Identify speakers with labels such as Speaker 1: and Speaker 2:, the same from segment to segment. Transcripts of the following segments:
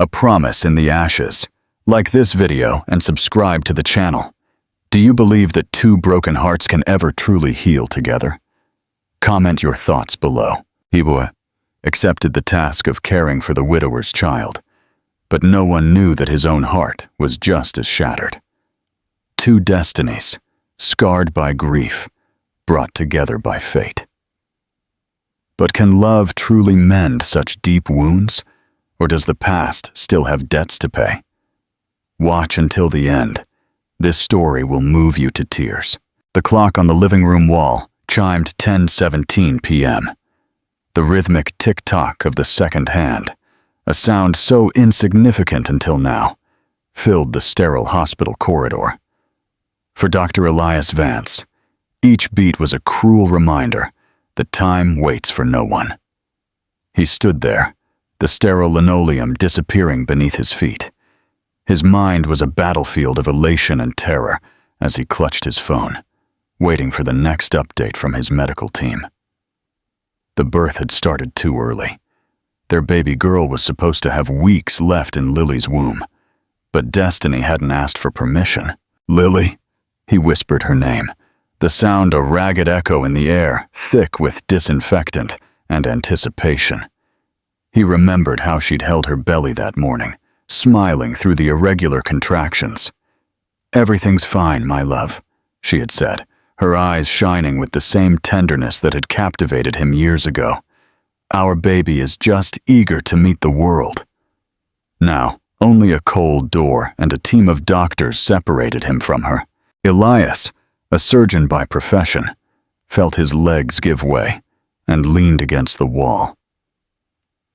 Speaker 1: A promise in the ashes. Like this video and subscribe to the channel. Do you believe that two broken hearts can ever truly heal together? Comment your thoughts below. Ibuwe accepted the task of caring for the widower's child, but no one knew that his own heart was just as shattered. Two destinies, scarred by grief, brought together by fate. But can love truly mend such deep wounds, or does the past still have debts to pay? Watch until the end. This story will move you to tears. The clock on the living room wall chimed 10:17 p.m. The rhythmic tick-tock of the second hand, a sound so insignificant until now, filled the sterile hospital corridor. For Dr. Elias Vance, each beat was a cruel reminder that time waits for no one. He stood there, the sterile linoleum disappearing beneath his feet. His mind was a battlefield of elation and terror as he clutched his phone, waiting for the next update from his medical team. The birth had started too early. Their baby girl was supposed to have weeks left in Lily's womb, but Destiny hadn't asked for permission. "Lily," he whispered her name, the sound a ragged echo in the air, thick with disinfectant and anticipation. He remembered how she'd held her belly that morning, smiling through the irregular contractions. "Everything's fine, my love," she had said, her eyes shining with the same tenderness that had captivated him years ago. "Our baby is just eager to meet the world." Now, only a cold door and a team of doctors separated him from her. Elias, a surgeon by profession, felt his legs give way and leaned against the wall.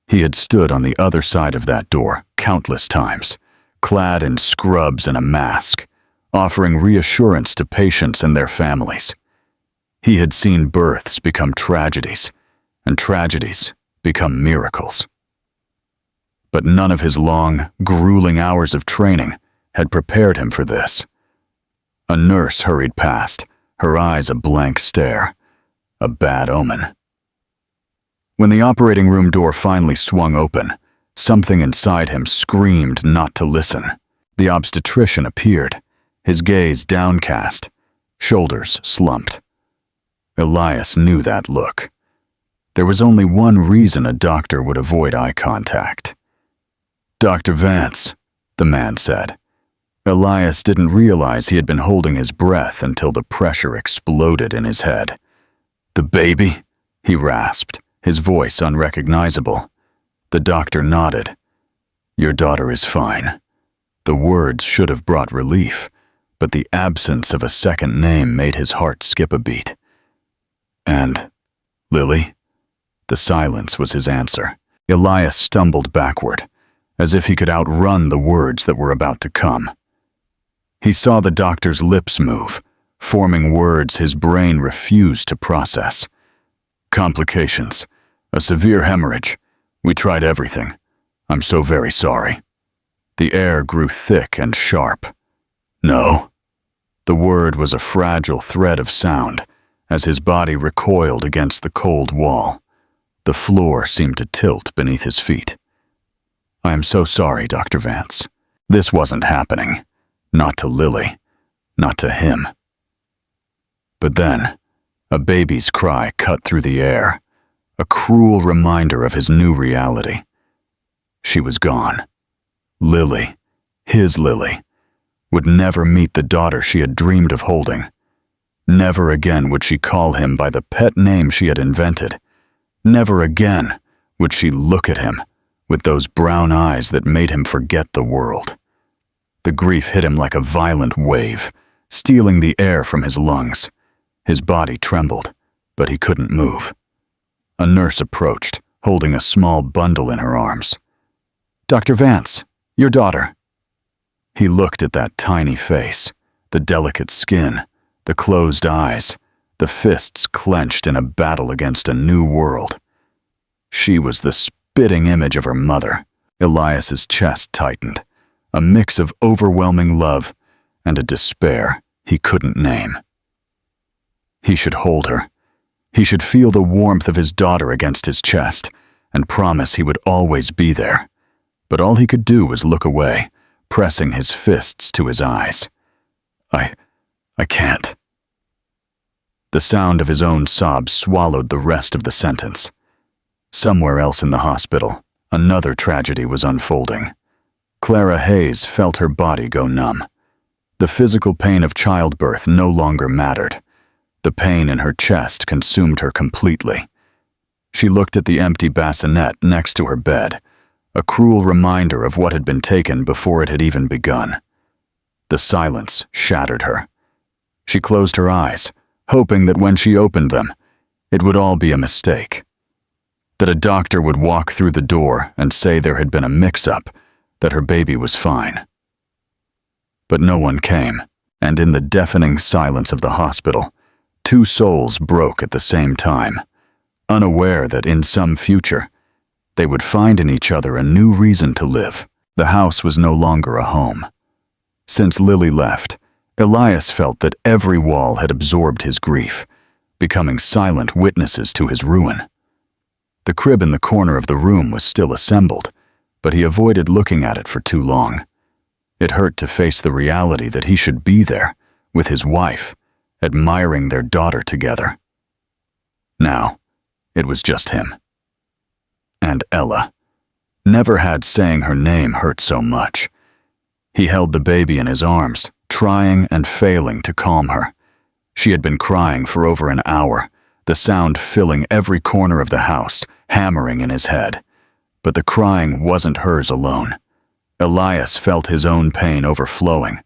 Speaker 1: He had stood on the other side of that door countless times, clad in scrubs and a mask, offering reassurance to patients and their families. He had seen births become tragedies, and tragedies become miracles. But none of his long, grueling hours of training had prepared him for this. A nurse hurried past, her eyes a blank stare, a bad omen. When the operating room door finally swung open, something inside him screamed not to listen. The obstetrician appeared, his gaze downcast, shoulders slumped. Elias knew that look. There was only one reason a doctor would avoid eye contact. "Dr. Vance," the man said. Elias didn't realize he had been holding his breath until the pressure exploded in his head. "The baby?" he rasped, his voice unrecognizable. The doctor nodded. "Your daughter is fine." The words should have brought relief, but the absence of a second name made his heart skip a beat. "And Lily?" The silence was his answer. Elias stumbled backward, as if he could outrun the words that were about to come. He saw the doctor's lips move, forming words his brain refused to process. "Complications. A severe hemorrhage. We tried everything. I'm so very sorry." The air grew thick and sharp. "No." The word was a fragile thread of sound as his body recoiled against the cold wall. The floor seemed to tilt beneath his feet. "I am so sorry, Dr. Vance. This wasn't happening. Not to Lily. Not to him." But then, a baby's cry cut through the air, a cruel reminder of his new reality. She was gone. Lily, his Lily, would never meet the daughter she had dreamed of holding. Never again would she call him by the pet name she had invented. Never again would she look at him with those brown eyes that made him forget the world. The grief hit him like a violent wave, stealing the air from his lungs. His body trembled, but he couldn't move. A nurse approached, holding a small bundle in her arms. "Dr. Vance, your daughter." He looked at that tiny face, the delicate skin, the closed eyes, the fists clenched in a battle against a new world. She was the spitting image of her mother. Elias's chest tightened, a mix of overwhelming love and a despair he couldn't name. He should hold her. He should feel the warmth of his daughter against his chest and promise he would always be there. but all he could do was look away, pressing his fists to his eyes. I can't." The sound of his own sobs swallowed the rest of the sentence. Somewhere else in the hospital, another tragedy was unfolding. Clara Hayes felt her body go numb. The physical pain of childbirth no longer mattered. The pain in her chest consumed her completely. She looked at the empty bassinet next to her bed, a cruel reminder of what had been taken before it had even begun. The silence shattered her. She closed her eyes, hoping that when she opened them, it would all be a mistake. That a doctor would walk through the door and say there had been a mix-up, that her baby was fine. But no one came, and in the deafening silence of the hospital, two souls broke at the same time, unaware that in some future, they would find in each other a new reason to live. The house was no longer a home. Since Lily left, Elias felt that every wall had absorbed his grief, becoming silent witnesses to his ruin. The crib in the corner of the room was still assembled, but he avoided looking at it for too long. It hurt to face the reality that he should be there, with his wife, admiring their daughter together. Now, it was just him. And Ella. Never had saying her name hurt so much. He held the baby in his arms, trying and failing to calm her. She had been crying for over an hour, the sound filling every corner of the house, hammering in his head. But the crying wasn't hers alone. Elias felt his own pain overflowing,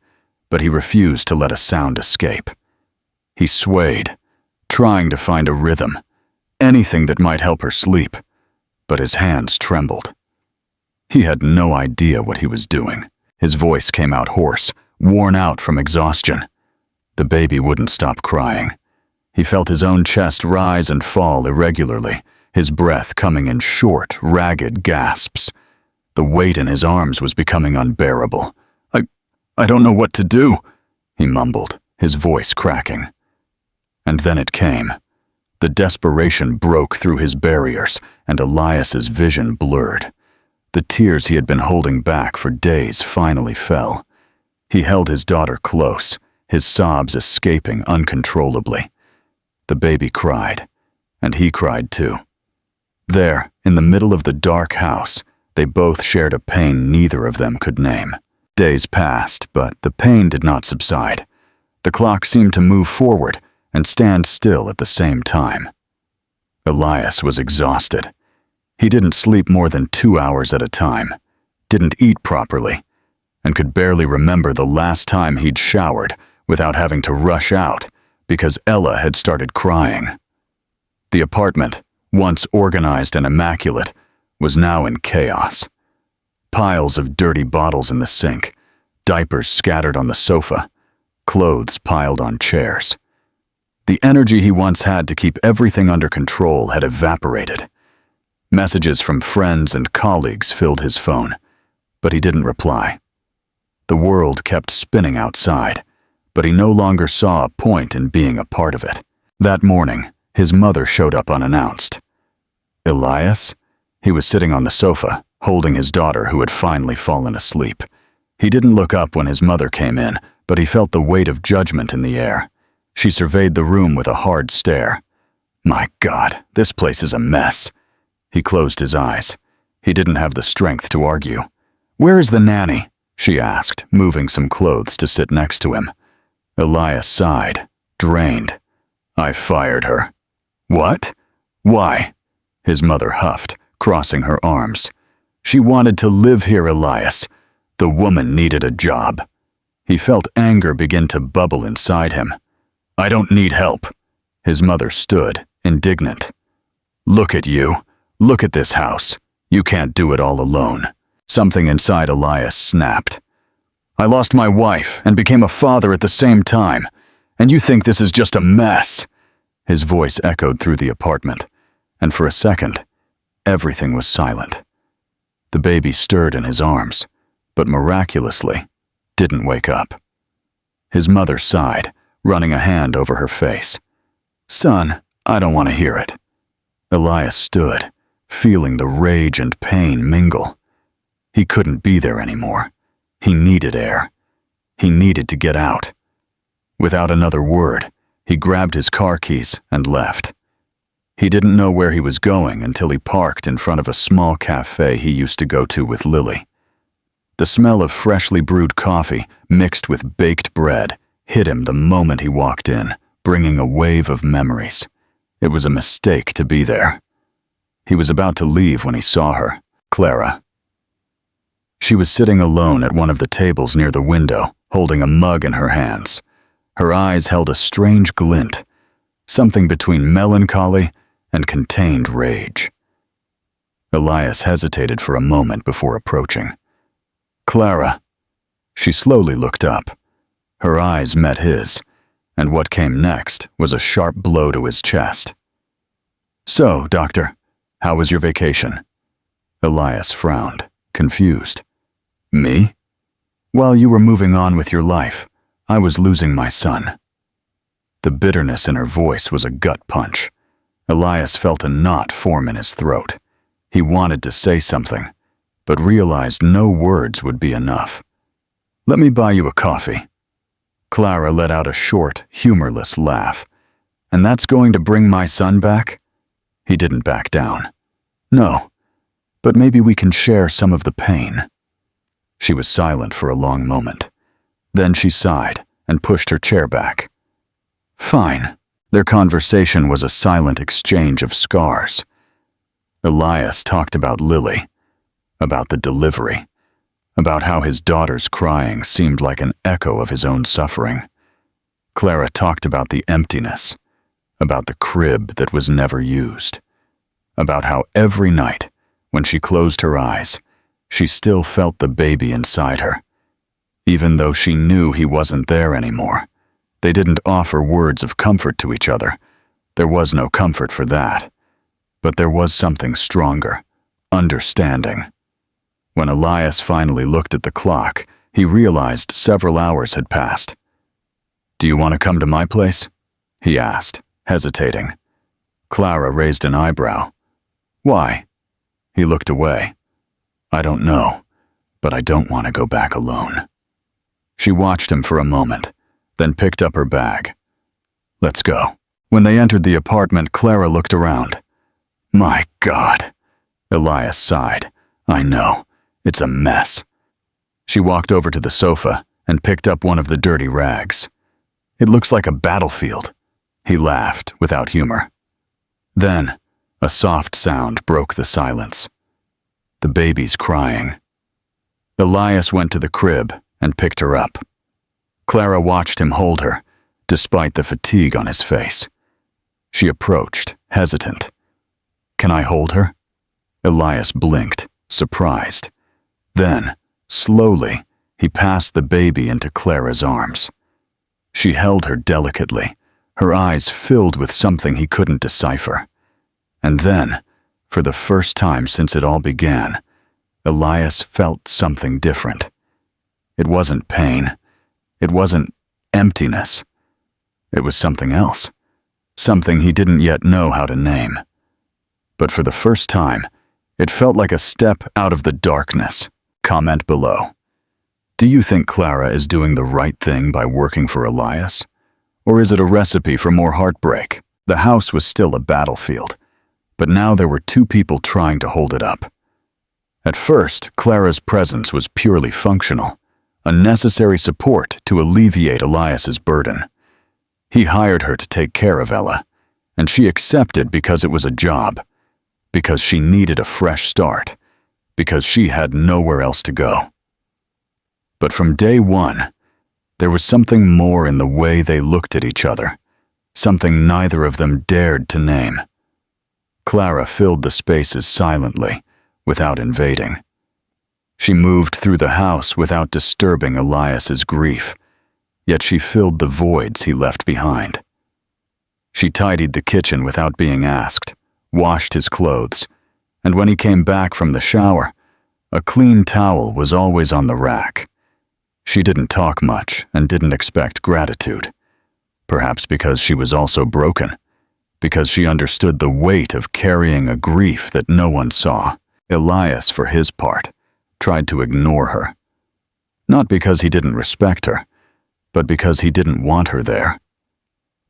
Speaker 1: but he refused to let a sound escape. He swayed, trying to find a rhythm, anything that might help her sleep, but his hands trembled. He had no idea what he was doing. His voice came out hoarse, worn out from exhaustion. The baby wouldn't stop crying. He felt his own chest rise and fall irregularly, his breath coming in short, ragged gasps. The weight in his arms was becoming unbearable. I don't know what to do," he mumbled, his voice cracking. And then it came. The desperation broke through his barriers, and Elias's vision blurred. The tears he had been holding back for days finally fell. He held his daughter close, his sobs escaping uncontrollably. The baby cried, and he cried too. There, in the middle of the dark house, they both shared a pain neither of them could name. Days passed, but the pain did not subside. The clock seemed to move forward and stand still at the same time. Elias was exhausted. He didn't sleep more than 2 hours at a time, didn't eat properly, and could barely remember the last time he'd showered without having to rush out because Ella had started crying. The apartment, once organized and immaculate, was now in chaos. Piles of dirty bottles in the sink, diapers scattered on the sofa, clothes piled on chairs. The energy he once had to keep everything under control had evaporated. Messages from friends and colleagues filled his phone, but he didn't reply. The world kept spinning outside, but he no longer saw a point in being a part of it. That morning, his mother showed up unannounced. Elias? He was sitting on the sofa, holding his daughter who had finally fallen asleep. He didn't look up when his mother came in, but he felt the weight of judgment in the air. She surveyed the room with a hard stare. My God, this place is a mess. He closed his eyes. He didn't have the strength to argue. Where is the nanny? She asked, moving some clothes to sit next to him. Elias sighed, drained. I fired her. What? Why? His mother huffed, crossing her arms. She wanted to live here, Elias. The woman needed a job. He felt anger begin to bubble inside him. I don't need help. His mother stood, indignant. Look at you. Look at this house. You can't do it all alone. Something inside Elias snapped. I lost my wife and became a father at the same time, and you think this is just a mess. His voice echoed through the apartment, and for a second, everything was silent. The baby stirred in his arms, but miraculously didn't wake up. His mother sighed, running a hand over her face. Son, I don't want to hear it. Elias stood, feeling the rage and pain mingle. He couldn't be there anymore. He needed air. He needed to get out. Without another word, he grabbed his car keys and left. He didn't know where he was going until he parked in front of a small cafe he used to go to with Lily. The smell of freshly brewed coffee mixed with baked bread hit him the moment he walked in, bringing a wave of memories. It was a mistake to be there. He was about to leave when he saw her, Clara. She was sitting alone at one of the tables near the window, holding a mug in her hands. Her eyes held a strange glint, something between melancholy and contained rage. Elias hesitated for a moment before approaching. Clara. She slowly looked up. Her eyes met his, and what came next was a sharp blow to his chest. So, doctor, how was your vacation? Elias frowned, confused. Me? While you were moving on with your life, I was losing my son. The bitterness in her voice was a gut punch. Elias felt a knot form in his throat. He wanted to say something, but realized no words would be enough. Let me buy you a coffee. Clara let out a short, humorless laugh. And that's going to bring my son back? He didn't back down. No, but maybe we can share some of the pain. She was silent for a long moment. Then she sighed and pushed her chair back. Fine. Their conversation was a silent exchange of scars. Elias talked about Lily, about the delivery, about how his daughter's crying seemed like an echo of his own suffering. Clara talked about the emptiness, about the crib that was never used, about how every night, when she closed her eyes, she still felt the baby inside her. Even though she knew he wasn't there anymore, they didn't offer words of comfort to each other. There was no comfort for that. But there was something stronger, understanding. When Elias finally looked at the clock, he realized several hours had passed. Do you want to come to my place? He asked, hesitating. Clara raised an eyebrow. Why? He looked away. I don't know, but I don't want to go back alone. She watched him for a moment, then picked up her bag. Let's go. When they entered the apartment, Clara looked around. My God, Elias sighed. I know, it's a mess. She walked over to the sofa and picked up one of the dirty rags. It looks like a battlefield. He laughed without humor. Then, a soft sound broke the silence. The baby's crying. Elias went to the crib and picked her up. Clara watched him hold her, despite the fatigue on his face. She approached, hesitant. Can I hold her? Elias blinked, surprised. Then, slowly, he passed the baby into Clara's arms. She held her delicately, her eyes filled with something he couldn't decipher. And then, for the first time since it all began, Elias felt something different. It wasn't pain. It wasn't emptiness. It was something else. Something he didn't yet know how to name. But for the first time, it felt like a step out of the darkness. Comment below. Do you think Clara is doing the right thing by working for Elias? Or is it a recipe for more heartbreak? The house was still a battlefield, but now there were two people trying to hold it up. At first, Clara's presence was purely functional, a necessary support to alleviate Elias's burden. He hired her to take care of Ella, and she accepted because it was a job, because she needed a fresh start, because she had nowhere else to go. But from day one, there was something more in the way they looked at each other, something neither of them dared to name. Clara filled the spaces silently, without invading. She moved through the house without disturbing Elias's grief, yet she filled the voids he left behind. She tidied the kitchen without being asked, washed his clothes, and when he came back from the shower, a clean towel was always on the rack. She didn't talk much and didn't expect gratitude, perhaps because she was also broken, because she understood the weight of carrying a grief that no one saw. Elias, for his part, tried to ignore her. Not because he didn't respect her, but because he didn't want her there.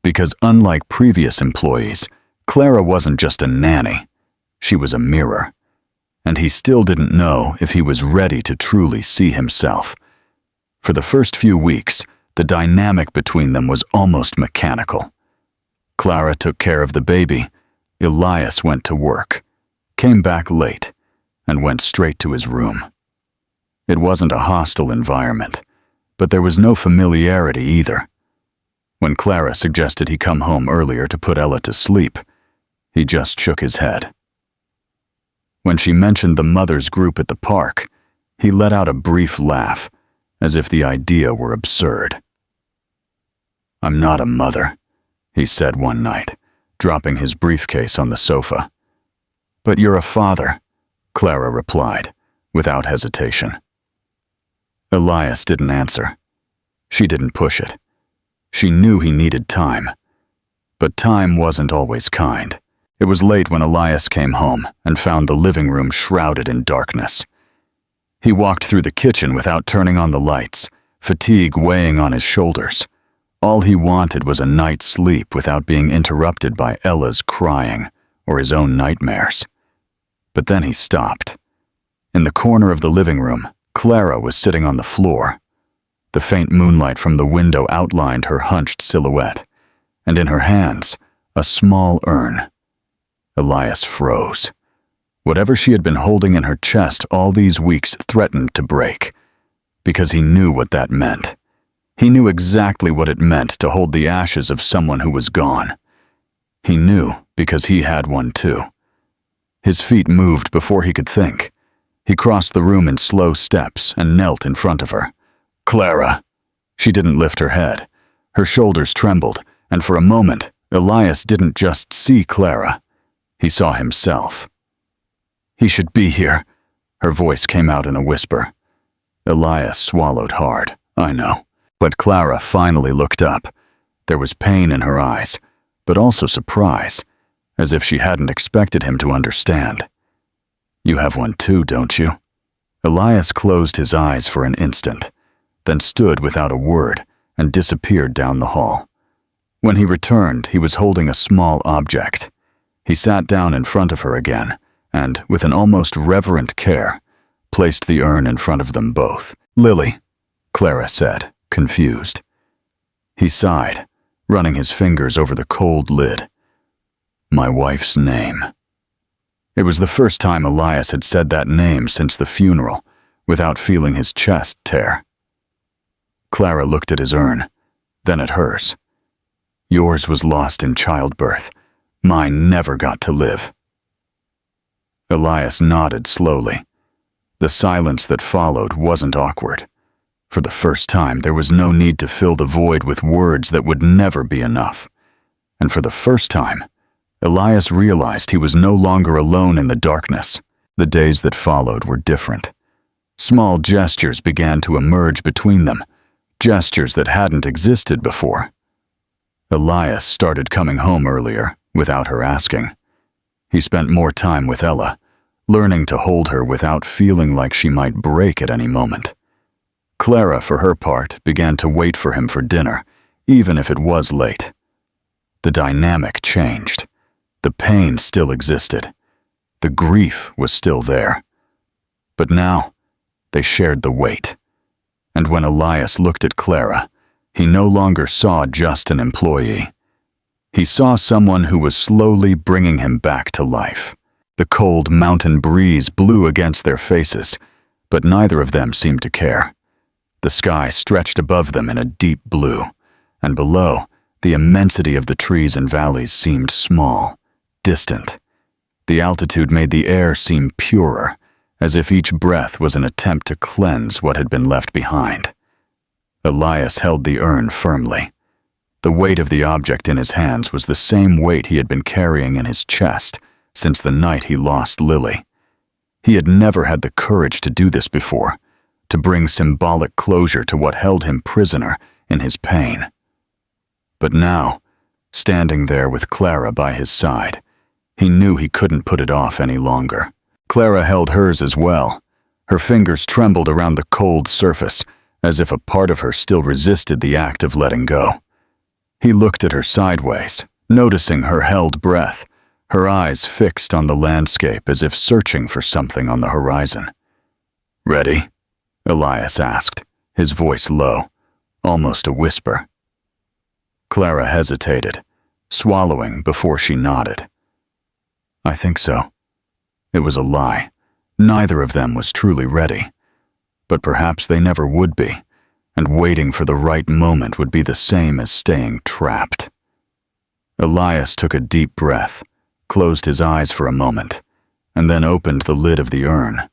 Speaker 1: Because unlike previous employees, Clara wasn't just a nanny, she was a mirror. And he still didn't know if he was ready to truly see himself. For the first few weeks, the dynamic between them was almost mechanical. Clara took care of the baby, Elias went to work, came back late, and went straight to his room. It wasn't a hostile environment, but there was no familiarity either. When Clara suggested he come home earlier to put Ella to sleep, he just shook his head. When she mentioned the mother's group at the park, he let out a brief laugh, as if the idea were absurd. "I'm not a mother," he said one night, dropping his briefcase on the sofa. "But you're a father," Clara replied, without hesitation. Elias didn't answer. She didn't push it. She knew he needed time. But time wasn't always kind. It was late when Elias came home and found the living room shrouded in darkness. He walked through the kitchen without turning on the lights, fatigue weighing on his shoulders. All he wanted was a night's sleep without being interrupted by Ella's crying or his own nightmares. But then he stopped. In the corner of the living room, Clara was sitting on the floor. The faint moonlight from the window outlined her hunched silhouette, and in her hands, a small urn. Elias froze. Whatever she had been holding in her chest all these weeks threatened to break, because he knew what that meant. He knew exactly what it meant to hold the ashes of someone who was gone. He knew because he had one too. His feet moved before he could think. He crossed the room in slow steps and knelt in front of her. "Clara!" She didn't lift her head. Her shoulders trembled, and for a moment, Elias didn't just see Clara. He saw himself. "He should be here," her voice came out in a whisper. Elias swallowed hard. "I know." But Clara finally looked up. There was pain in her eyes, but also surprise, as if she hadn't expected him to understand. "You have one too, don't you?" Elias closed his eyes for an instant, then stood without a word and disappeared down the hall. When he returned, he was holding a small object. He sat down in front of her again and, with an almost reverent care, placed the urn in front of them both. "Lily," Clara said, confused. He sighed, running his fingers over the cold lid. "My wife's name." It was the first time Elias had said that name since the funeral, without feeling his chest tear. Clara looked at his urn, then at hers. "Yours was lost in childbirth. Mine never got to live." Elias nodded slowly. The silence that followed wasn't awkward. For the first time, there was no need to fill the void with words that would never be enough. And for the first time, Elias realized he was no longer alone in the darkness. The days that followed were different. Small gestures began to emerge between them, gestures that hadn't existed before. Elias started coming home earlier, without her asking. He spent more time with Ella, learning to hold her without feeling like she might break at any moment. Clara, for her part, began to wait for him for dinner, even if it was late. The dynamic changed. The pain still existed. The grief was still there. But now, they shared the weight. And when Elias looked at Clara, he no longer saw just an employee. He saw someone who was slowly bringing him back to life. The cold mountain breeze blew against their faces, but neither of them seemed to care. The sky stretched above them in a deep blue, and below, the immensity of the trees and valleys seemed small, distant. The altitude made the air seem purer, as if each breath was an attempt to cleanse what had been left behind. Elias held the urn firmly. The weight of the object in his hands was the same weight he had been carrying in his chest since the night he lost Lily. He had never had the courage to do this before, to bring symbolic closure to what held him prisoner in his pain. But now, standing there with Clara by his side, he knew he couldn't put it off any longer. Clara held hers as well, Her fingers trembled around the cold surface, as if a part of her still resisted the act of letting go. He looked at her sideways, noticing her held breath, her eyes fixed on the landscape as if searching for something on the horizon. "Ready?" Elias asked, his voice low, almost a whisper. Clara hesitated, swallowing before she nodded. "I think so." It was a lie. Neither of them was truly ready. But perhaps they never would be, and waiting for the right moment would be the same as staying trapped. Elias took a deep breath, closed his eyes for a moment, and then opened the lid of the urn.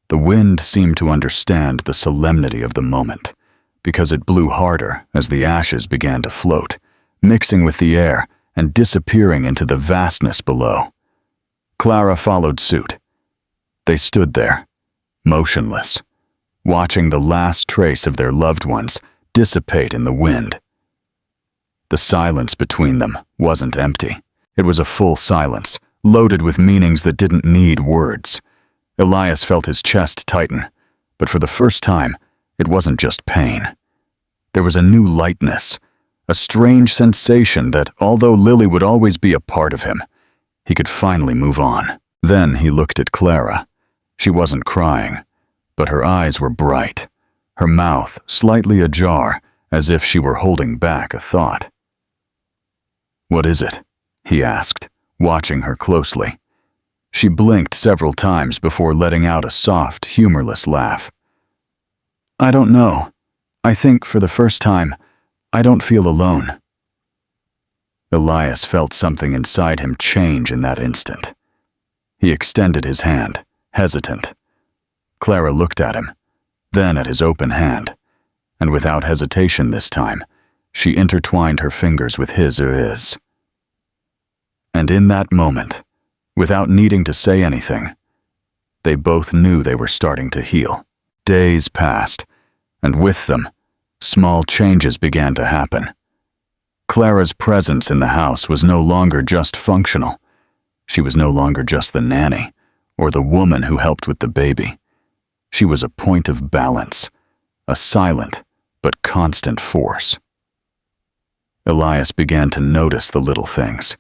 Speaker 1: The wind seemed to understand the solemnity of the moment, because it blew harder as the ashes began to float, mixing with the air and disappearing into the vastness below. Clara followed suit. They stood there, motionless, watching the last trace of their loved ones dissipate in the wind. The silence between them wasn't empty. It was a full silence, loaded with meanings that didn't need words. Elias felt his chest tighten, but for the first time, it wasn't just pain. There was a new lightness, a strange sensation that, although Lily would always be a part of him, he could finally move on. Then he looked at Clara. She wasn't crying, but her eyes were bright, her mouth slightly ajar, as if she were holding back a thought. "What is it?" he asked, watching her closely. She blinked several times before letting out a soft, humorless laugh. "I don't know. I think, for the first time, I don't feel alone." Elias felt something inside him change in that instant. He extended his hand, hesitant. Clara looked at him, then at his open hand, and without hesitation this time, she intertwined her fingers with his. And in that moment, without needing to say anything, they both knew they were starting to heal. Days passed, and with them, small changes began to happen. Clara's presence in the house was no longer just functional. She was no longer just the nanny, or the woman who helped with the baby. She was a point of balance, a silent but constant force. Elias began to notice the little things.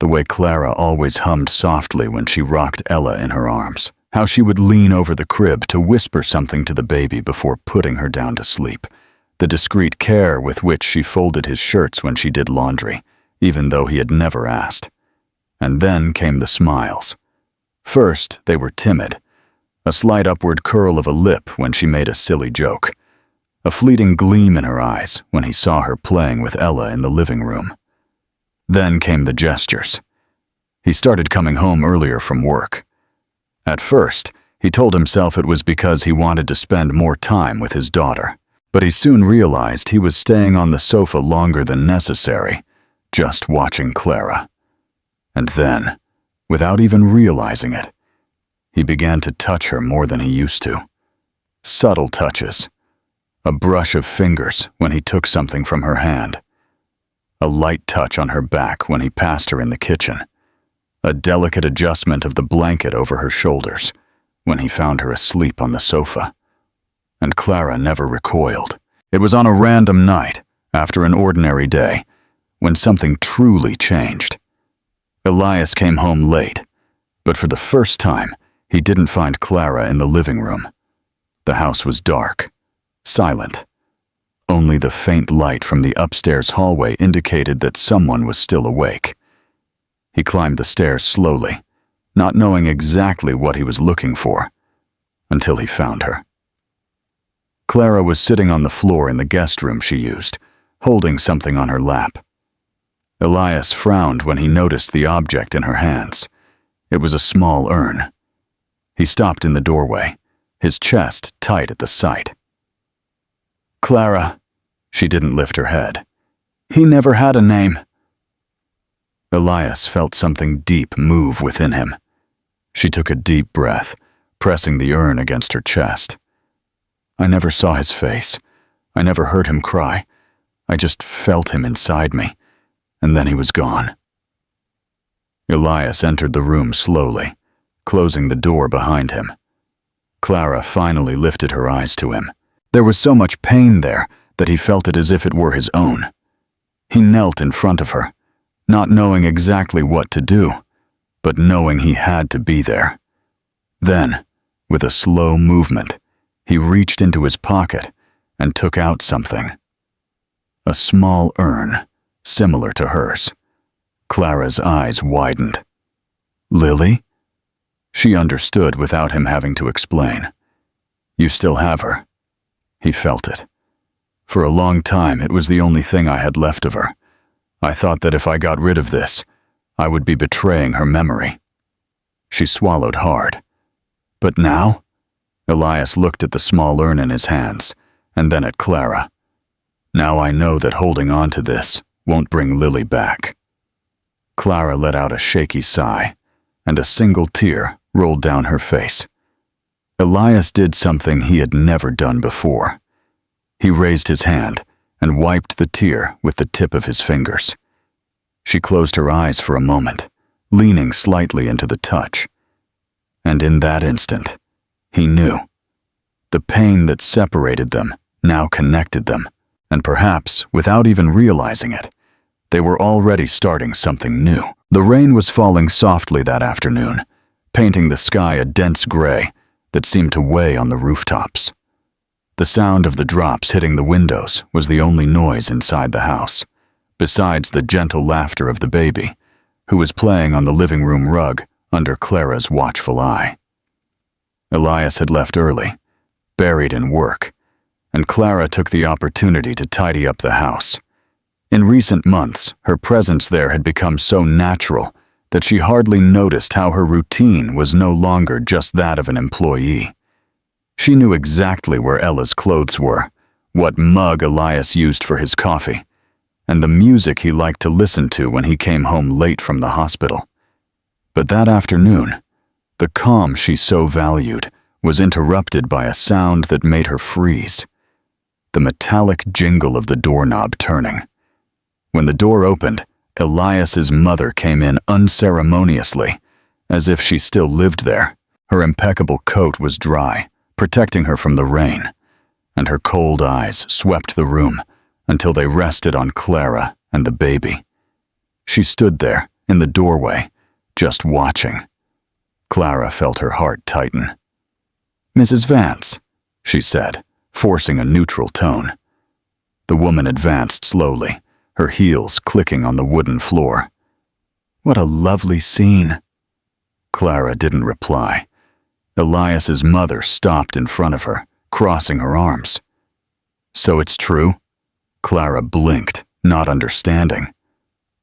Speaker 1: The way Clara always hummed softly when she rocked Ella in her arms. How she would lean over the crib to whisper something to the baby before putting her down to sleep. The discreet care with which she folded his shirts when she did laundry, even though he had never asked. And then came the smiles. First, they were timid. A slight upward curl of a lip when she made a silly joke. A fleeting gleam in her eyes when he saw her playing with Ella in the living room. Then came the gestures. He started coming home earlier from work. At first, he told himself it was because he wanted to spend more time with his daughter. But he soon realized he was staying on the sofa longer than necessary, just watching Clara. And then, without even realizing it, he began to touch her more than he used to. Subtle touches. A brush of fingers when he took something from her hand. A light touch on her back when he passed her in the kitchen. A delicate adjustment of the blanket over her shoulders when he found her asleep on the sofa. And Clara never recoiled. It was on a random night, after an ordinary day, when something truly changed. Elias came home late, but for the first time, he didn't find Clara in the living room. The house was dark, silent. Only the faint light from the upstairs hallway indicated that someone was still awake. He climbed the stairs slowly, not knowing exactly what he was looking for, until he found her. Clara was sitting on the floor in the guest room she used, holding something on her lap. Elias frowned when he noticed the object in her hands. It was a small urn. He stopped in the doorway, his chest tight at the sight. "Clara," she didn't lift her head. "He never had a name." Elias felt something deep move within him. She took a deep breath, pressing the urn against her chest. "I never saw his face. I never heard him cry. I just felt him inside me, and then he was gone." Elias entered the room slowly, closing the door behind him. Clara finally lifted her eyes to him. There was so much pain there that he felt it as if it were his own. He knelt in front of her, not knowing exactly what to do, but knowing he had to be there. Then, with a slow movement, he reached into his pocket and took out something. A small urn, similar to hers. Clara's eyes widened. Lily? She understood without him having to explain. You still have her. He felt it. For a long time, it was the only thing I had left of her. I thought that if I got rid of this, I would be betraying her memory. She swallowed hard. But now? Elias looked at the small urn in his hands, and then at Clara. Now I know that holding on to this won't bring Lily back. Clara let out a shaky sigh, and a single tear rolled down her face. Elias did something he had never done before. He raised his hand and wiped the tear with the tip of his fingers. She closed her eyes for a moment, leaning slightly into the touch. And in that instant, he knew. The pain that separated them now connected them, and perhaps, without even realizing it, they were already starting something new. The rain was falling softly that afternoon, painting the sky a dense gray that seemed to weigh on the rooftops. The sound of the drops hitting the windows was the only noise inside the house, besides the gentle laughter of the baby, who was playing on the living room rug under Clara's watchful eye. Elias had left early, buried in work, and Clara took the opportunity to tidy up the house. In recent months, her presence there had become so natural that she hardly noticed how her routine was no longer just that of an employee. She knew exactly where Ella's clothes were, what mug Elias used for his coffee, and the music he liked to listen to when he came home late from the hospital. But that afternoon, the calm she so valued was interrupted by a sound that made her freeze. The metallic jingle of the doorknob turning. When the door opened, Elias's mother came in unceremoniously, as if she still lived there. Her impeccable coat was dry, protecting her from the rain, and her cold eyes swept the room until they rested on Clara and the baby. She stood there, in the doorway, just watching. Clara felt her heart tighten. "Mrs. Vance," she said, forcing a neutral tone. The woman advanced slowly, her heels clicking on the wooden floor. "What a lovely scene." Clara didn't reply. Elias's mother stopped in front of her, crossing her arms. "So it's true?" Clara blinked, not understanding.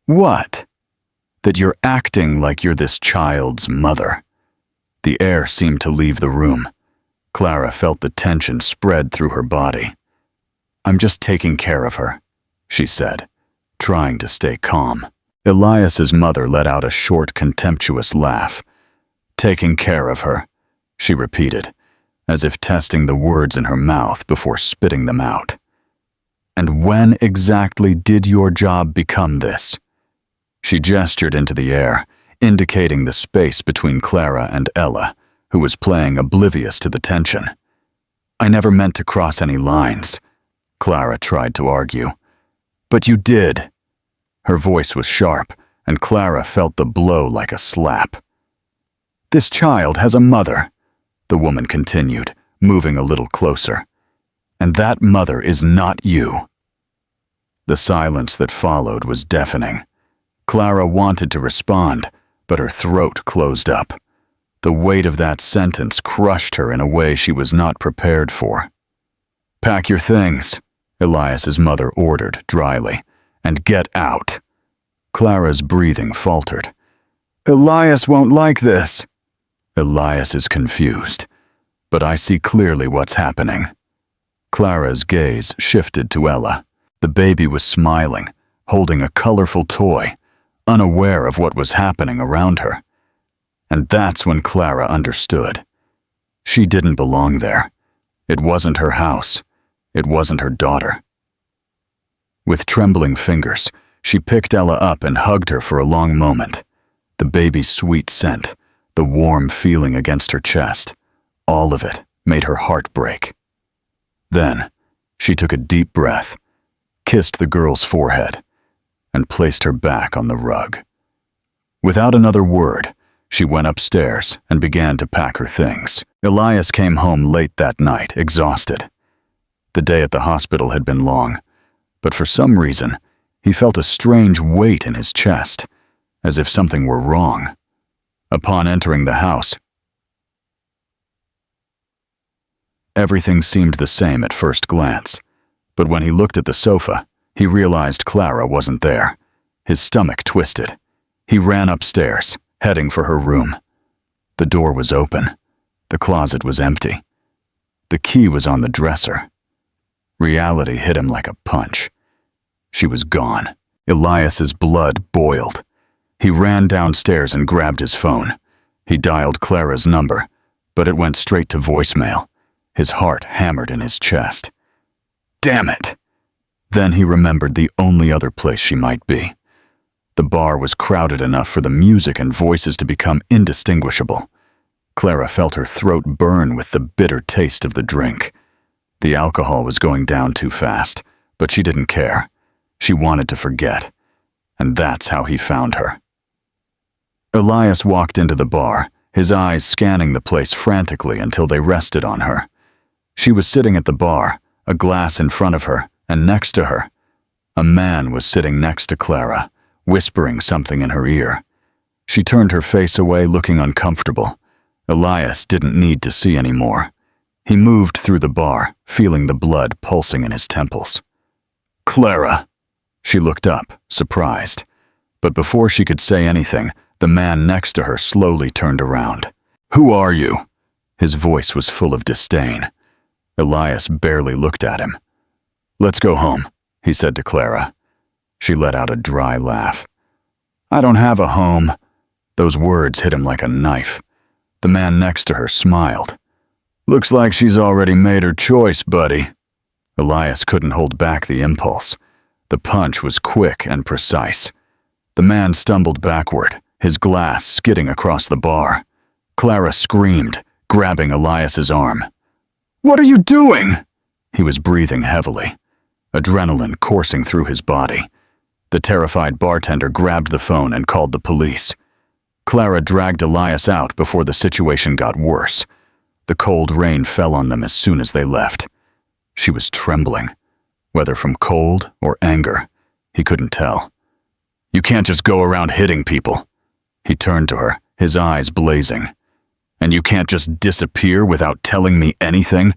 Speaker 1: "What?" "That you're acting like you're this child's mother." The air seemed to leave the room. Clara felt the tension spread through her body. "I'm just taking care of her," she said, trying to stay calm. Elias's mother let out a short, contemptuous laugh. "Taking care of her," she repeated, as if testing the words in her mouth before spitting them out. "And when exactly did your job become this?" She gestured into the air, indicating the space between Clara and Ella, who was playing oblivious to the tension. "I never meant to cross any lines," Clara tried to argue. "But you did." Her voice was sharp, and Clara felt the blow like a slap. "This child has a mother," the woman continued, moving a little closer. "And that mother is not you." The silence that followed was deafening. Clara wanted to respond, but her throat closed up. The weight of that sentence crushed her in a way she was not prepared for. "Pack your things," Elias's mother ordered dryly, "and get out." Clara's breathing faltered. "Elias won't like this." "Elias is confused, but I see clearly what's happening." Clara's gaze shifted to Ella. The baby was smiling, holding a colorful toy, unaware of what was happening around her. And that's when Clara understood. She didn't belong there. It wasn't her house. It wasn't her daughter. With trembling fingers, she picked Ella up and hugged her for a long moment. The baby's sweet scent, the warm feeling against her chest, all of it made her heart break. Then, she took a deep breath, kissed the girl's forehead, and placed her back on the rug. Without another word, she went upstairs and began to pack her things. Elias came home late that night, exhausted. The day at the hospital had been long, but for some reason, he felt a strange weight in his chest, as if something were wrong. Upon entering the house, everything seemed the same at first glance, but when he looked at the sofa, he realized Clara wasn't there. His stomach twisted. He ran upstairs, heading for her room. The door was open. The closet was empty. The key was on the dresser. Reality hit him like a punch. She was gone. Elias's blood boiled. He ran downstairs and grabbed his phone. He dialed Clara's number, but it went straight to voicemail. His heart hammered in his chest. Damn it! Then he remembered the only other place she might be. The bar was crowded enough for the music and voices to become indistinguishable. Clara felt her throat burn with the bitter taste of the drink. The alcohol was going down too fast, but she didn't care. She wanted to forget, and that's how he found her. Elias walked into the bar, his eyes scanning the place frantically until they rested on her. She was sitting at the bar, a glass in front of her, and next to her, a man was sitting next to Clara, whispering something in her ear. She turned her face away, looking uncomfortable. Elias didn't need to see any more. He moved through the bar, feeling the blood pulsing in his temples. Clara! She looked up, surprised. But before she could say anything, the man next to her slowly turned around. Who are you? His voice was full of disdain. Elias barely looked at him. Let's go home, he said to Clara. She let out a dry laugh. I don't have a home. Those words hit him like a knife. The man next to her smiled. Looks like she's already made her choice, buddy. Elias couldn't hold back the impulse. The punch was quick and precise. The man stumbled backward, his glass skidding across the bar. Clara screamed, grabbing Elias's arm. What are you doing? He was breathing heavily, adrenaline coursing through his body. The terrified bartender grabbed the phone and called the police. Clara dragged Elias out before the situation got worse. The cold rain fell on them as soon as they left. She was trembling, whether from cold or anger. He couldn't tell. You can't just go around hitting people. He turned to her, his eyes blazing. And you can't just disappear without telling me anything?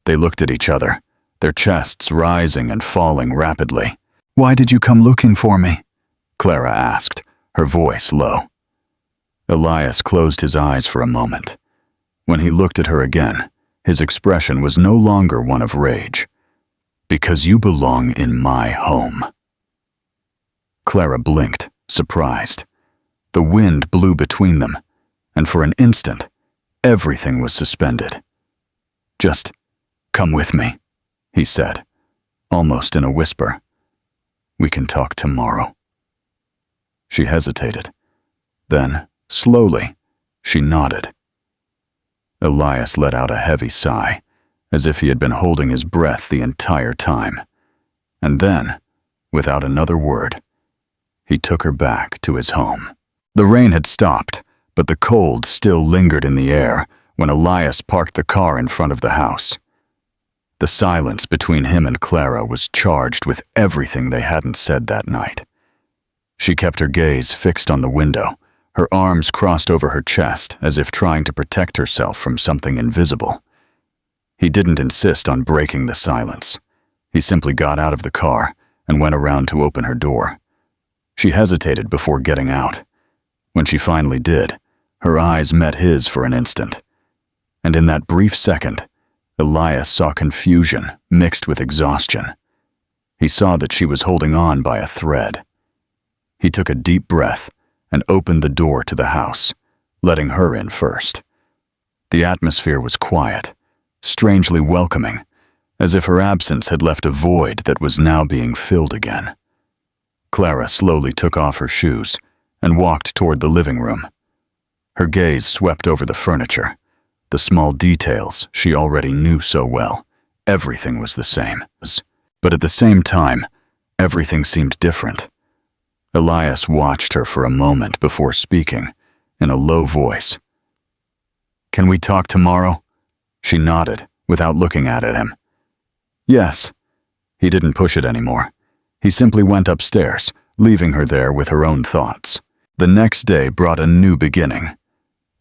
Speaker 1: They looked at each other, their chests rising and falling rapidly. Why did you come looking for me? Clara asked, her voice low. Elias closed his eyes for a moment. When he looked at her again, his expression was no longer one of rage. Because you belong in my home. Clara blinked, surprised. The wind blew between them, and for an instant, everything was suspended. Just come with me, he said, almost in a whisper. We can talk tomorrow. She hesitated. Then, slowly, she nodded. Elias let out a heavy sigh, as if he had been holding his breath the entire time. And then, without another word, he took her back to his home. The rain had stopped, but the cold still lingered in the air when Elias parked the car in front of the house. The silence between him and Clara was charged with everything they hadn't said that night. She kept her gaze fixed on the window, her arms crossed over her chest as if trying to protect herself from something invisible. He didn't insist on breaking the silence. He simply got out of the car and went around to open her door. She hesitated before getting out. When she finally did, her eyes met his for an instant. And in that brief second, Elias saw confusion mixed with exhaustion. He saw that she was holding on by a thread. He took a deep breath and opened the door to the house, letting her in first. The atmosphere was quiet, strangely welcoming, as if her absence had left a void that was now being filled again. Clara slowly took off her shoes and walked toward the living room. Her gaze swept over the furniture, The small details she already knew so well. Everything was the same. But at the same time, everything seemed different. Elias watched her for a moment before speaking, in a low voice. "Can we talk tomorrow?" She nodded, without looking at him. "Yes." He didn't push it anymore. He simply went upstairs, leaving her there with her own thoughts. The next day brought a new beginning.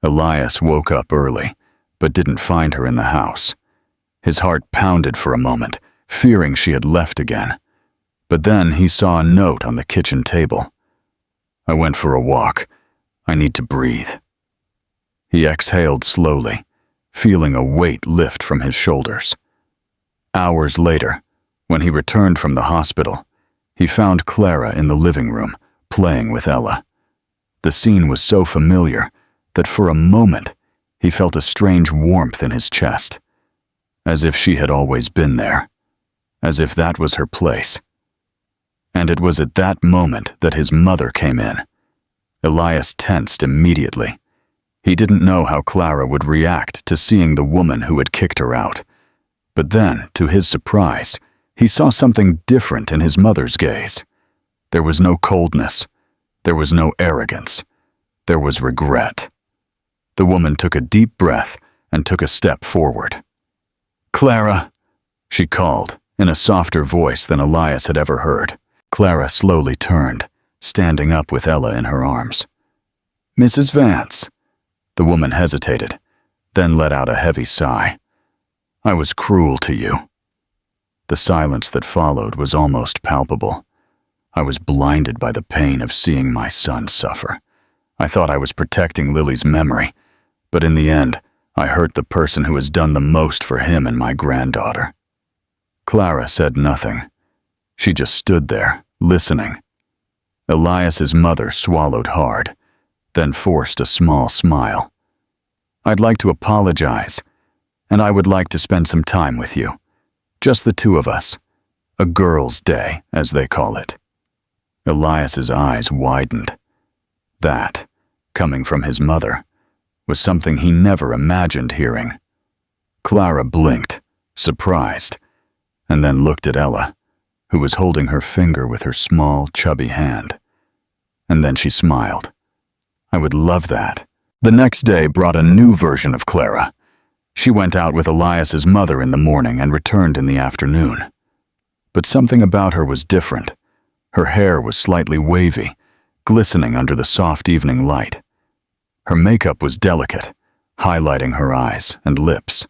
Speaker 1: Elias woke up early, but didn't find her in the house. His heart pounded for a moment, fearing she had left again. But then he saw a note on the kitchen table. "I went for a walk. I need to breathe." He exhaled slowly, feeling a weight lift from his shoulders. Hours later, when he returned from the hospital, he found Clara in the living room, playing with Ella. The scene was so familiar that for a moment he felt a strange warmth in his chest, as if she had always been there, as if that was her place. And it was at that moment that his mother came in. Elias tensed immediately. He didn't know how Clara would react to seeing the woman who had kicked her out. But then, to his surprise, he saw something different in his mother's gaze. There was no coldness. There was no arrogance. There was regret. The woman took a deep breath and took a step forward. "Clara," she called, in a softer voice than Elias had ever heard. Clara slowly turned, standing up with Ella in her arms. "Mrs. Vance." The woman hesitated, then let out a heavy sigh. "I was cruel to you." The silence that followed was almost palpable. I was blinded by the pain of seeing my son suffer. I thought I was protecting Lily's memory, but in the end, I hurt the person who has done the most for him and my granddaughter. Clara said nothing. She just stood there, listening. Elias's mother swallowed hard, then forced a small smile. "I'd like to apologize, and I would like to spend some time with you. Just the two of us. A girls' day, as they call it." Elias's eyes widened. That, coming from his mother, was something he never imagined hearing. Clara blinked, surprised, and then looked at Ella, who was holding her finger with her small, chubby hand. And then she smiled. "I would love that." The next day brought a new version of Clara. She went out with Elias's mother in the morning and returned in the afternoon. But something about her was different. Her hair was slightly wavy, glistening under the soft evening light. Her makeup was delicate, highlighting her eyes and lips.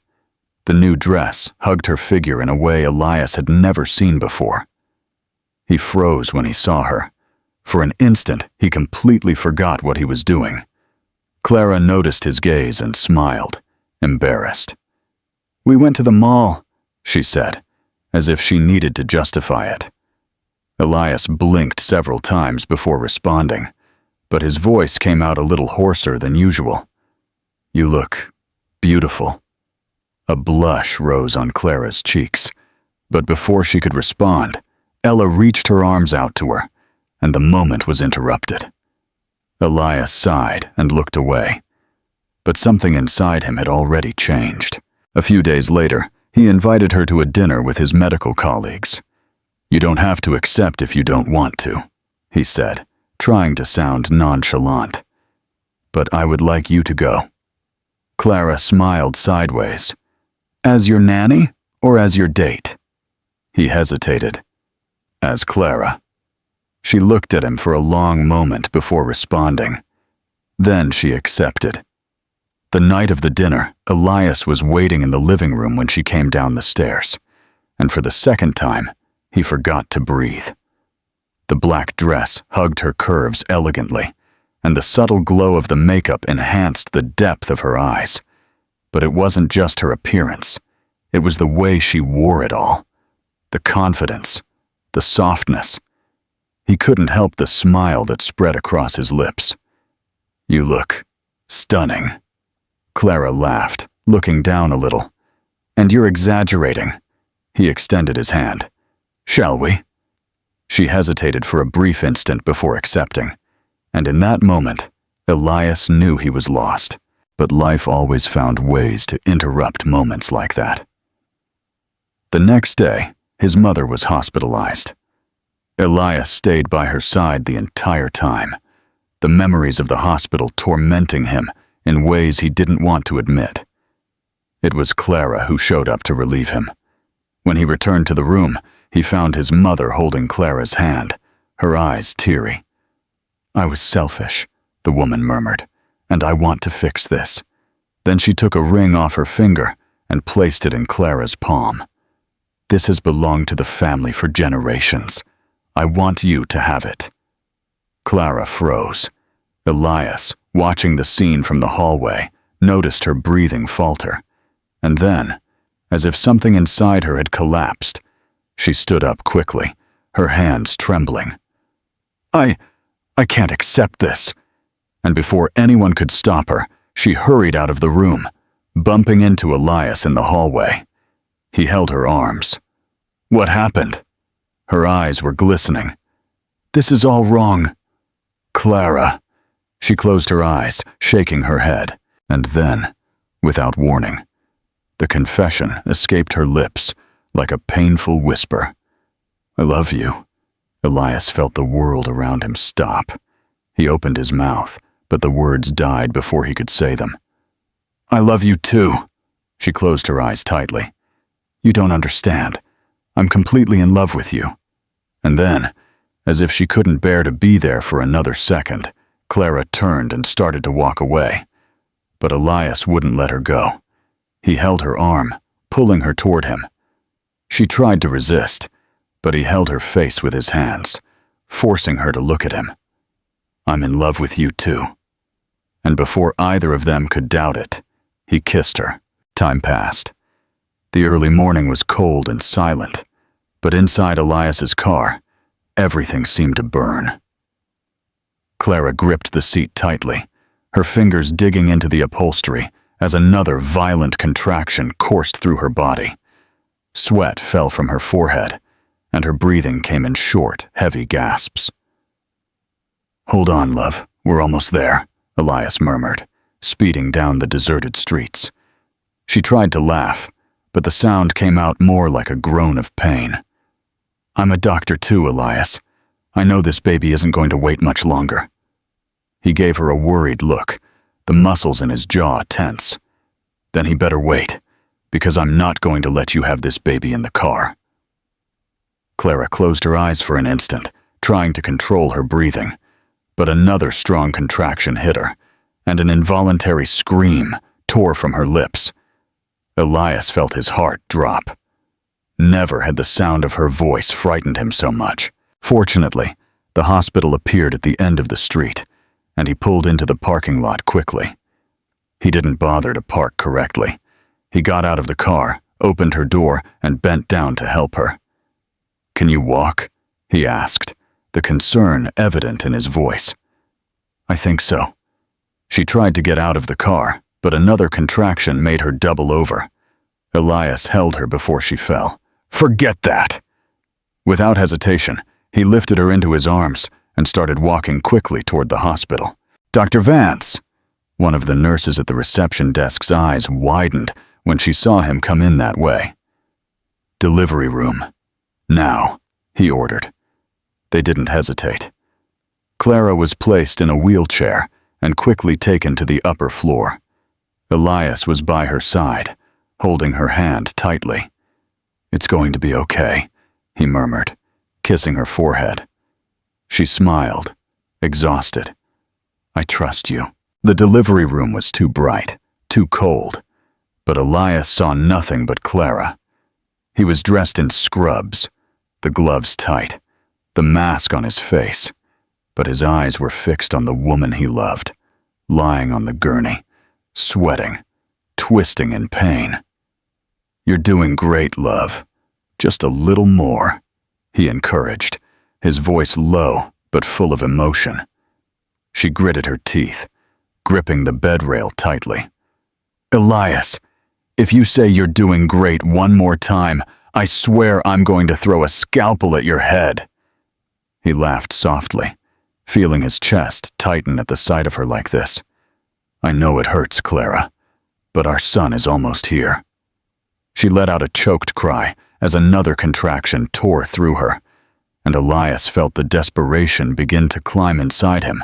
Speaker 1: The new dress hugged her figure in a way Elias had never seen before. He froze when he saw her. For an instant, he completely forgot what he was doing. Clara noticed his gaze and smiled, embarrassed. "We went to the mall," she said, as if she needed to justify it. Elias blinked several times before responding, but his voice came out a little hoarser than usual. "You look beautiful." A blush rose on Clara's cheeks, but before she could respond, Ella reached her arms out to her, and the moment was interrupted. Elias sighed and looked away, but something inside him had already changed. A few days later, he invited her to a dinner with his medical colleagues. "You don't have to accept if you don't want to," he said, trying to sound nonchalant. "But I would like you to go." Clara smiled sideways. "As your nanny or as your date?" He hesitated. "As Clara." She looked at him for a long moment before responding. Then she accepted. The night of the dinner, Elias was waiting in the living room when she came down the stairs, and for the second time, he forgot to breathe. The black dress hugged her curves elegantly, and the subtle glow of the makeup enhanced the depth of her eyes. But it wasn't just her appearance. It was the way she wore it all. The confidence, the softness. He couldn't help the smile that spread across his lips. "You look stunning." Clara laughed, looking down a little. "And you're exaggerating." He extended his hand. "Shall we?" She hesitated for a brief instant before accepting, and in that moment, Elias knew he was lost. But life always found ways to interrupt moments like that. The next day, his mother was hospitalized. Elias stayed by her side the entire time, the memories of the hospital tormenting him in ways he didn't want to admit. It was Clara who showed up to relieve him. When he returned to the room, he found his mother holding Clara's hand, her eyes teary. "I was selfish," the woman murmured, "and I want to fix this." Then she took a ring off her finger and placed it in Clara's palm. "This has belonged to the family for generations. I want you to have it." Clara froze. Elias, watching the scene from the hallway, noticed her breathing falter. And then, as if something inside her had collapsed, she stood up quickly, her hands trembling. I can't accept this." And before anyone could stop her, she hurried out of the room, bumping into Elias in the hallway. He held her arms. "What happened?" Her eyes were glistening. "This is all wrong." "Clara." She closed her eyes, shaking her head. And then, without warning, the confession escaped her lips like a painful whisper. "I love you." Elias felt the world around him stop. He opened his mouth, but the words died before he could say them. "I love you too." She closed her eyes tightly. "You don't understand. I'm completely in love with you." And then, as if she couldn't bear to be there for another second, Clara turned and started to walk away. But Elias wouldn't let her go. He held her arm, pulling her toward him. She tried to resist, but he held her face with his hands, forcing her to look at him. "I'm in love with you too." And before either of them could doubt it, he kissed her. Time passed. The early morning was cold and silent, but inside Elias's car, everything seemed to burn. Clara gripped the seat tightly, her fingers digging into the upholstery as another violent contraction coursed through her body. Sweat fell from her forehead, and her breathing came in short, heavy gasps. "Hold on, love, we're almost there," Elias murmured, speeding down the deserted streets. She tried to laugh, but the sound came out more like a groan of pain. "I'm a doctor too, Elias. I know this baby isn't going to wait much longer." He gave her a worried look, the muscles in his jaw tense. "Then he better wait, because I'm not going to let you have this baby in the car." Clara closed her eyes for an instant, trying to control her breathing, but another strong contraction hit her, and an involuntary scream tore from her lips. Elias felt his heart drop. Never had the sound of her voice frightened him so much. Fortunately, the hospital appeared at the end of the street, and he pulled into the parking lot quickly. He didn't bother to park correctly. He got out of the car, opened her door, and bent down to help her. "Can you walk?" he asked, the concern evident in his voice. "I think so." She tried to get out of the car, but another contraction made her double over. Elias held her before she fell. "Forget that!" Without hesitation, he lifted her into his arms and started walking quickly toward the hospital. "Dr. Vance!" One of the nurses at the reception desk's eyes widened when she saw him come in that way. "Delivery room. Now," he ordered. They didn't hesitate. Clara was placed in a wheelchair and quickly taken to the upper floor. Elias was by her side, holding her hand tightly. "It's going to be okay," he murmured, kissing her forehead. She smiled, exhausted. "I trust you." The delivery room was too bright, too cold, but Elias saw nothing but Clara. He was dressed in scrubs, the gloves tight, the mask on his face, but his eyes were fixed on the woman he loved, lying on the gurney, sweating, twisting in pain. "You're doing great, love. Just a little more," he encouraged, his voice low but full of emotion. She gritted her teeth, gripping the bedrail tightly. "Elias, if you say you're doing great one more time, I swear I'm going to throw a scalpel at your head." He laughed softly, feeling his chest tighten at the sight of her like this. I know it hurts, Clara, but our son is almost here." She let out a choked cry as another contraction tore through her, and Elias felt the desperation begin to climb inside him.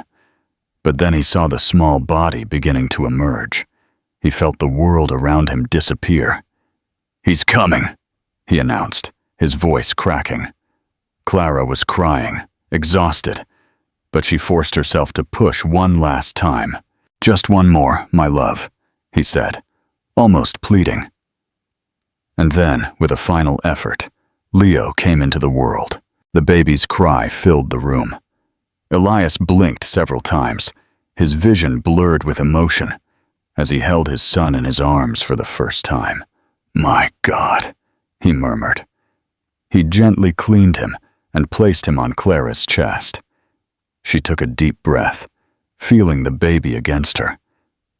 Speaker 1: But then he saw the small body beginning to emerge. He felt the world around him disappear. "He's coming," he announced, his voice cracking. Clara was crying, exhausted, but she forced herself to push one last time. "Just one more, my love," he said, almost pleading. And then, with a final effort, Leo came into the world. The baby's cry filled the room. Elias blinked several times, his vision blurred with emotion, as he held his son in his arms for the first time. "My God," he murmured. He gently cleaned him and placed him on Clara's chest. She took a deep breath, feeling the baby against her,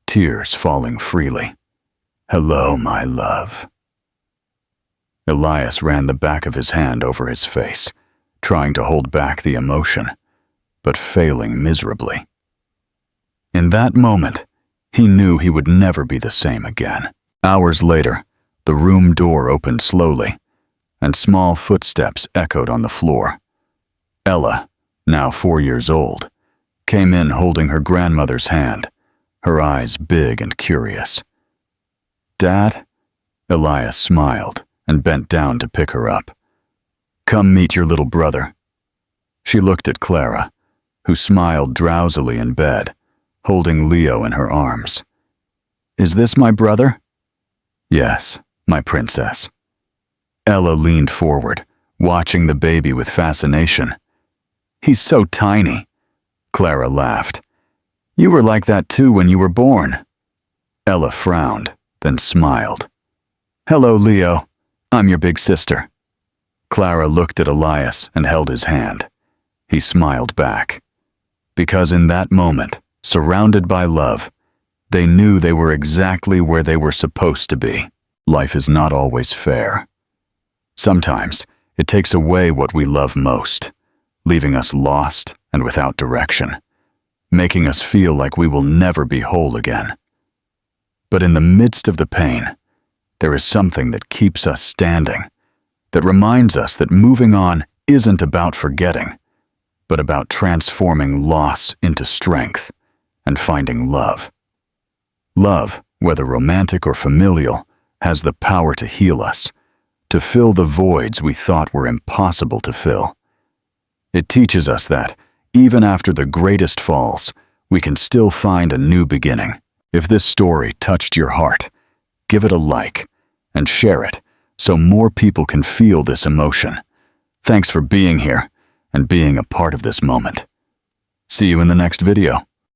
Speaker 1: tears falling freely. "Hello, my love." Elias ran the back of his hand over his face, trying to hold back the emotion, but failing miserably. In that moment, he knew he would never be the same again. Hours later, the room door opened slowly, and small footsteps echoed on the floor. Ella, now 4 years old, came in holding her grandmother's hand, her eyes big and curious. "Dad?" Elias smiled and bent down to pick her up. "Come meet your little brother." She looked at Clara, who smiled drowsily in bed, holding Leo in her arms. "Is this my brother?" "Yes, my princess." Ella leaned forward, watching the baby with fascination. "He's so tiny." Clara laughed. "You were like that too when you were born." Ella frowned, then smiled. "Hello, Leo. I'm your big sister." Clara looked at Elias and held his hand. He smiled back. Because in that moment, surrounded by love, they knew they were exactly where they were supposed to be. Life is not always fair. Sometimes it takes away what we love most, leaving us lost and without direction, making us feel like we will never be whole again. But in the midst of the pain, there is something that keeps us standing, that reminds us that moving on isn't about forgetting, but about transforming loss into strength and finding love. Love, whether romantic or familial, has the power to heal us, to fill the voids we thought were impossible to fill. It teaches us that, even after the greatest falls, we can still find a new beginning. If this story touched your heart, give it a like and share it so more people can feel this emotion. Thanks for being here and being a part of this moment. See you in the next video.